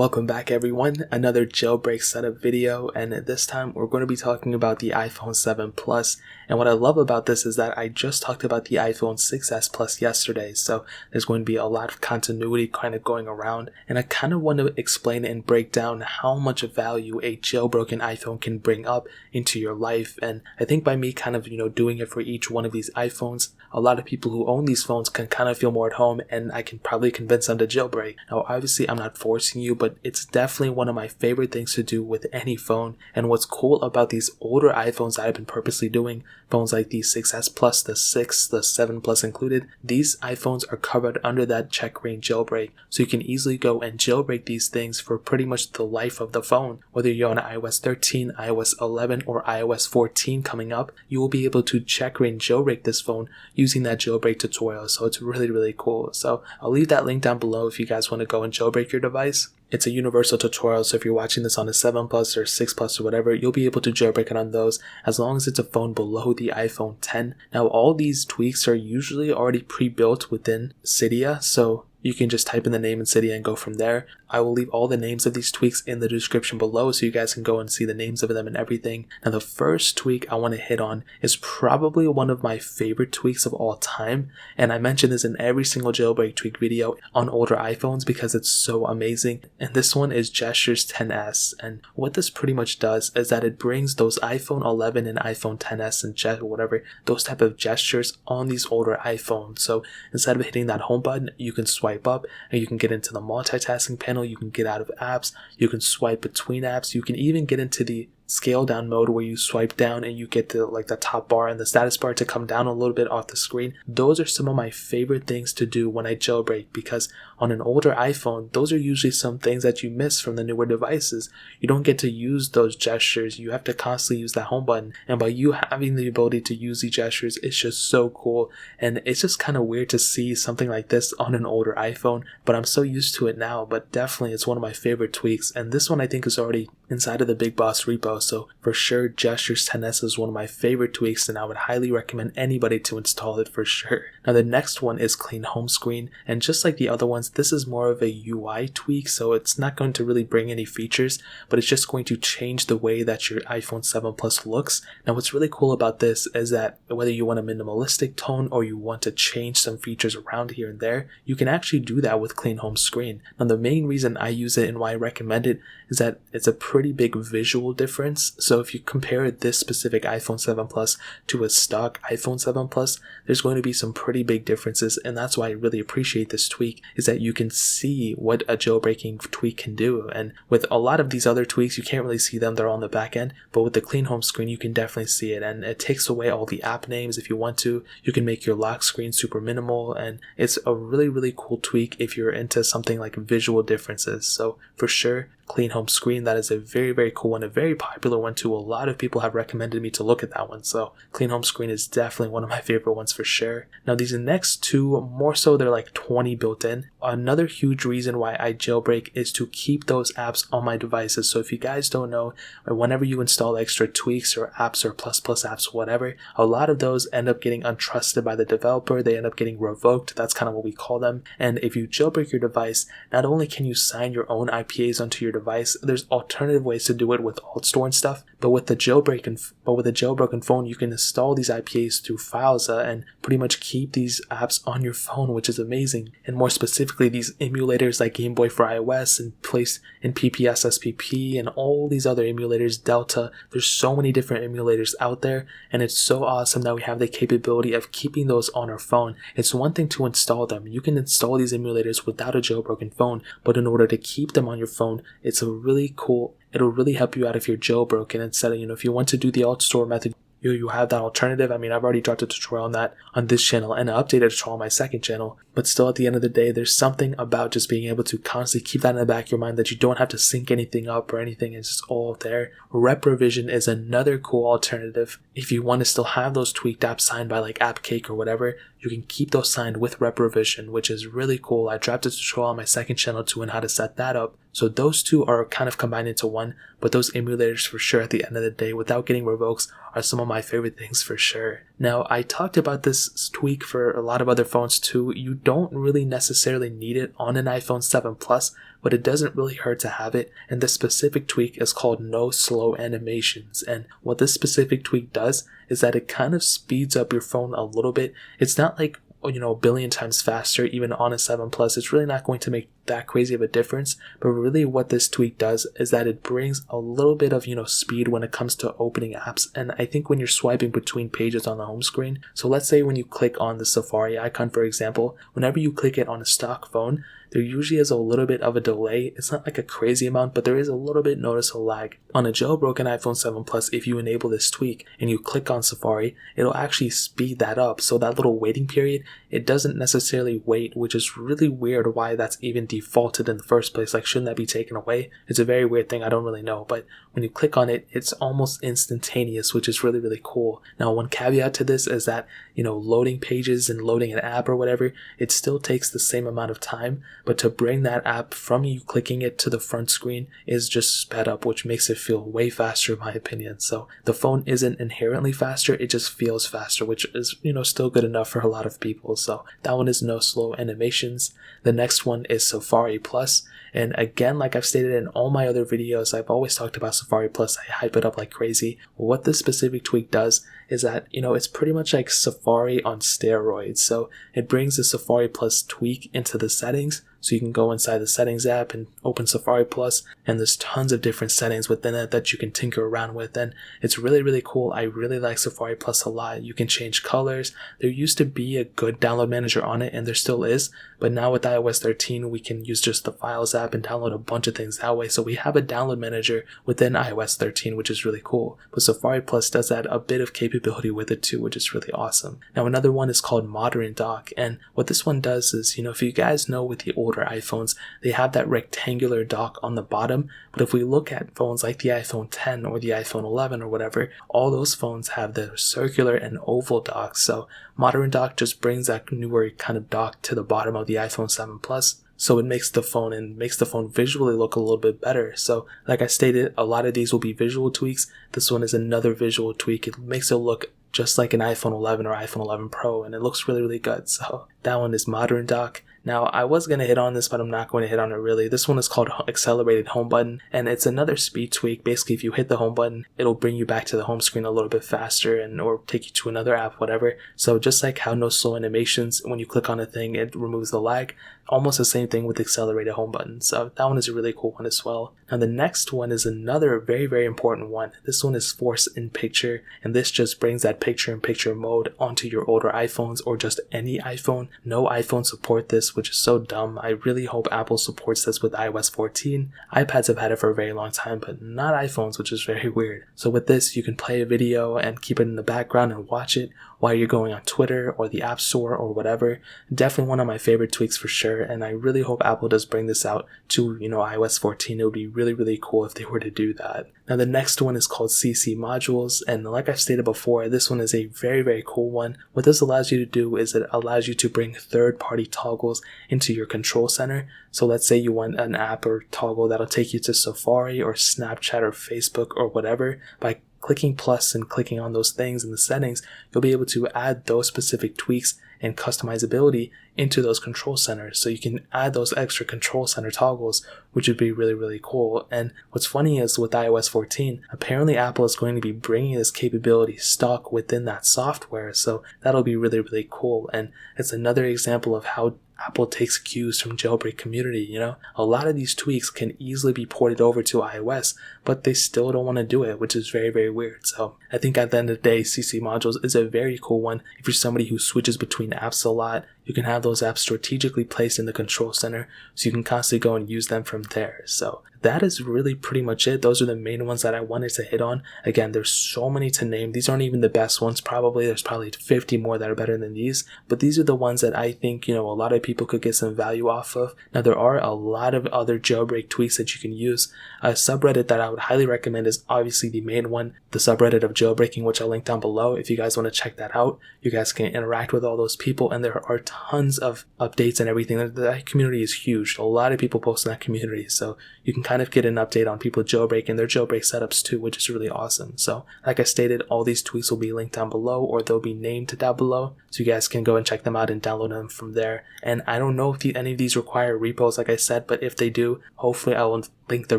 Welcome back everyone, another jailbreak setup video, and this time we're going to be talking about the iPhone 7 Plus. And what I love about this is that I just talked about the iPhone 6s Plus yesterday, so there's going to be a lot of continuity kind of going around, and I kind of want to explain and break down how much value a jailbroken iPhone can bring up into your life. And I think by me kind of doing it for each one of these iPhones, a lot of people who own these phones can kind of feel more at home, and I can probably convince them to jailbreak. Now obviously I'm not forcing you, but it's definitely one of my favorite things to do with any phone. And what's cool about these older iPhones that I've been purposely doing, phones like the 6s Plus, the 6, the 7 Plus included, these iPhones are covered under that checkra1n jailbreak, so you can easily go and jailbreak these things for pretty much the life of the phone. Whether you're on iOS 13, iOS 11, or iOS 14 coming up, you will be able to checkra1n jailbreak this phone using that jailbreak tutorial, so it's really cool. So I'll leave that link down below if you guys want to go and jailbreak your device. It's a universal tutorial, so if you're watching this on a 7 Plus or 6 Plus or whatever, you'll be able to jailbreak it on those as long as it's a phone below the iPhone 10. Now all these tweaks are usually already pre-built within Cydia, so you can just type in the name in Cydia and go from there. I will leave all the names of these tweaks in the description below so you guys can go and see the names of them and everything. Now the first tweak I want to hit on is probably one of my favorite tweaks of all time, and I mention this in every single jailbreak tweak video on older iPhones because it's so amazing. And this one is Gestures 10s, and what this pretty much does is that it brings those iPhone 11 and iPhone 10s and whatever, those type of gestures on these older iPhones. So instead of hitting that home button, you can swipe up and you can get into the multitasking panel, you can get out of apps, you can swipe between apps, you can even get into the scale down mode where you swipe down and you get the top bar and the status bar to come down a little bit off the screen. Those are some of my favorite things to do when I jailbreak, because on an older iPhone, those are usually some things that you miss from the newer devices. You don't get to use those gestures, you have to constantly use that home button, and by you having the ability to use these gestures, it's just so cool. And it's just kind of weird to see something like this on an older iPhone, but I'm so used to it now. But definitely it's one of my favorite tweaks, and this one I think is already inside of the Big Boss repo, so for sure Gestures 10s is one of my favorite tweaks, and I would highly recommend anybody to install it for sure. Now the next one is Clean Home Screen, and just like the other ones, this is more of a UI tweak, so it's not going to really bring any features, but it's just going to change the way that your iPhone 7 Plus looks. Now what's really cool about this is that whether you want a minimalistic tone or you want to change some features around here and there, you can actually do that with Clean Home Screen. Now the main reason I use it and why I recommend it is that it's a pretty big visual difference. So if you compare this specific iPhone 7 Plus to a stock iPhone 7 Plus, there's going to be some pretty big differences, and that's why I really appreciate this tweak, is that you can see what a jailbreaking tweak can do. And with a lot of these other tweaks, you can't really see them, they're on the back end, but with the Clean Home Screen, you can definitely see it, and it takes away all the app names if you want to. You can make your lock screen super minimal, and it's a really cool tweak if you're into something like visual differences. So for sure, Clean Home Screen, that is a very cool one, a very popular one too. A lot of people have recommended me to look at that one, so Clean Home Screen is definitely one of my favorite ones for sure. Now these next two, more so they're like 20 built in. Another huge reason why I jailbreak is to keep those apps on my devices. So if you guys don't know, whenever you install extra tweaks or apps or plus apps, whatever, a lot of those end up getting untrusted by the developer, they end up getting revoked, that's kind of what we call them. And if you jailbreak your device, not only can you sign your own IPAs onto your device, there's alternative ways to do it with AltStore and stuff, but with a jailbroken phone, you can install these IPAs through Fileza and pretty much keep these apps on your phone, which is amazing. And more specifically, these emulators like Game Boy for iOS and Place in PPS SPP and all these other emulators, Delta, there's so many different emulators out there, and it's so awesome that we have the capability of keeping those on our phone. It's one thing to install them, you can install these emulators without a jailbroken phone, but in order to keep them on your phone, it's a really cool, it'll really help you out if you're jailbroken. Instead of, if you want to do the AltStore method, you have that alternative. I mean, I've already dropped a tutorial on that on this channel and an updated tutorial on my second channel, but still at the end of the day, there's something about just being able to constantly keep that in the back of your mind that you don't have to sync anything up or anything, it's just all there. Rep revision is another cool alternative. If you want to still have those tweaked apps signed by like AppCake or whatever, you can keep those signed with rep revision, which is really cool. I dropped a tutorial on my second channel too on how to set that up. So those two are kind of combined into one, but those emulators for sure at the end of the day, without getting revokes, are some of my favorite things for sure. Now, I talked about this tweak for a lot of other phones too. You don't really necessarily need it on an iPhone 7 Plus, but it doesn't really hurt to have it, and this specific tweak is called no slow animations. And what this specific tweak does is that it kind of speeds up your phone a little bit. It's not like, a billion times faster even on a 7 Plus. It's really not going to make that crazy of a difference, but really what this tweak does is that it brings a little bit of speed when it comes to opening apps. And I think when you're swiping between pages on the home screen, so let's say when you click on the Safari icon, for example, whenever you click it on a stock phone, there usually is a little bit of a delay. It's not like a crazy amount, but there is a little bit noticeable lag. On a jailbroken iPhone 7 Plus, if you enable this tweak and you click on Safari, it'll actually speed that up. So that little waiting period, it doesn't necessarily wait, which is really weird why that's even defaulted in the first place. Like, shouldn't that be taken away? It's a very weird thing. I don't really know. But when you click on it, it's almost instantaneous, which is really, really cool. Now, one caveat to this is that, loading pages and loading an app or whatever, it still takes the same amount of time. But to bring that app from you clicking it to the front screen is just sped up, which makes it feel way faster in my opinion. So the phone isn't inherently faster, it just feels faster, which is, still good enough for a lot of people. So that one is no slow animations. The next one is Safari Plus. And again, like I've stated in all my other videos, I've always talked about Safari Plus. I hype it up like crazy. What this specific tweak does is that, it's pretty much like Safari on steroids. So it brings the Safari Plus tweak into the settings. So you can go inside the settings app and open Safari Plus, and there's tons of different settings within it that you can tinker around with, and it's really, really cool. I really like Safari Plus a lot. You can change colors. There used to be a good download manager on it, and there still is, but now with iOS 13, we can use just the Files app and download a bunch of things that way. So we have a download manager within iOS 13, which is really cool. But Safari Plus does add a bit of capability with it too, which is really awesome. Now, another one is called Modern Dock, and what this one does is, if you guys know with the older iPhones, they have that rectangular dock on the bottom, but if we look at phones like the iPhone 10 or the iPhone 11 or whatever, all those phones have the circular and oval docks. So Modern Dock just brings that newer kind of dock to the bottom of the iPhone 7 Plus. So it makes the phone visually look a little bit better. So like I stated, a lot of these will be visual tweaks. This one is another visual tweak. It makes it look just like an iPhone 11 or iPhone 11 Pro, and it looks really, really good. So that one is Modern Dock. Now, I was going to hit on this, but I'm not going to hit on it really. This one is called Accelerated Home Button, and it's another speed tweak. Basically, if you hit the home button, it'll bring you back to the home screen a little bit faster or take you to another app, whatever. So just like how no slow animations, when you click on a thing, it removes the lag, almost the same thing with Accelerated Home Button. So that one is a really cool one as well. Now, the next one is another very, very important one. This one is Force in Picture, and this just brings that picture-in-picture mode onto your older iPhones or just any iPhone. No iPhone support this, which is so dumb. I really hope Apple supports this with iOS 14. iPads have had it for a very long time, but not iPhones, which is very weird. So with this, you can play a video and keep it in the background and watch it while you're going on Twitter or the App Store or whatever. Definitely one of my favorite tweaks for sure, and I really hope Apple does bring this out to, iOS 14. It would be really, really cool if they were to do that. Now, the next one is called CC Modules, and like I've stated before, this one is a very, very cool one. What this allows you to do is it allows you to bring third-party toggles into your control center. So let's say you want an app or toggle that'll take you to Safari or Snapchat or Facebook or whatever. By clicking plus and clicking on those things in the settings, you'll be able to add those specific tweaks and customizability into those control centers. So you can add those extra control center toggles, which would be really, really cool. And what's funny is with iOS 14, apparently Apple is going to be bringing this capability stock within that software. So that'll be really, really cool. And it's another example of how Apple takes cues from Jailbreak community. A lot of these tweaks can easily be ported over to iOS, but they still don't want to do it, which is very, very weird. So I think at the end of the day, CC Modules is a very cool one. If you're somebody who switches between apps a lot, you can have those apps strategically placed in the control center so you can constantly go and use them from there. So that is really pretty much it. Those are the main ones that I wanted to hit on. Again, there's so many to name. These aren't even the best ones. There's probably 50 more that are better than these, but these are the ones that I think, a lot of people could get some value off of. Now, there are a lot of other jailbreak tweaks that you can use. A subreddit that I would highly recommend is obviously the main one, the subreddit of jailbreaking, which I'll link down below. If you guys want to check that out, you guys can interact with all those people, and there are tons of updates and everything. That community is huge. A lot of people post in that community, so you can kind of get an update on people jailbreaking their jailbreak setups too, which is really awesome. So like I stated, all these tweaks will be linked down below, or they'll be named down below, so you guys can go and check them out and download them from there. And I don't know if any of these require repos, like I said, but if they do, hopefully I will link the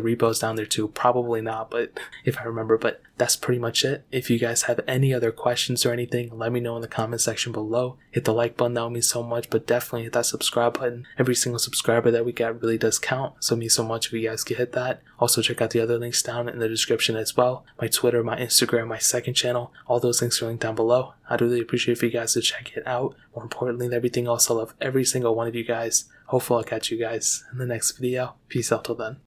repos down there too. Probably not, but if I remember. But that's pretty much it. If you guys have any other questions or anything, let me know in the comment section below. Hit the like button, that would mean so much, but definitely hit that subscribe button. Every single subscriber that we get really does count, so it means so much if you guys can hit that. Also check out the other links down in the description as well. My Twitter, my Instagram, my second channel, all those links are linked down below. I'd really appreciate if you guys to check it out. More importantly than everything else, I love every single one of you guys. Hopefully I'll catch you guys in the next video. Peace out till then.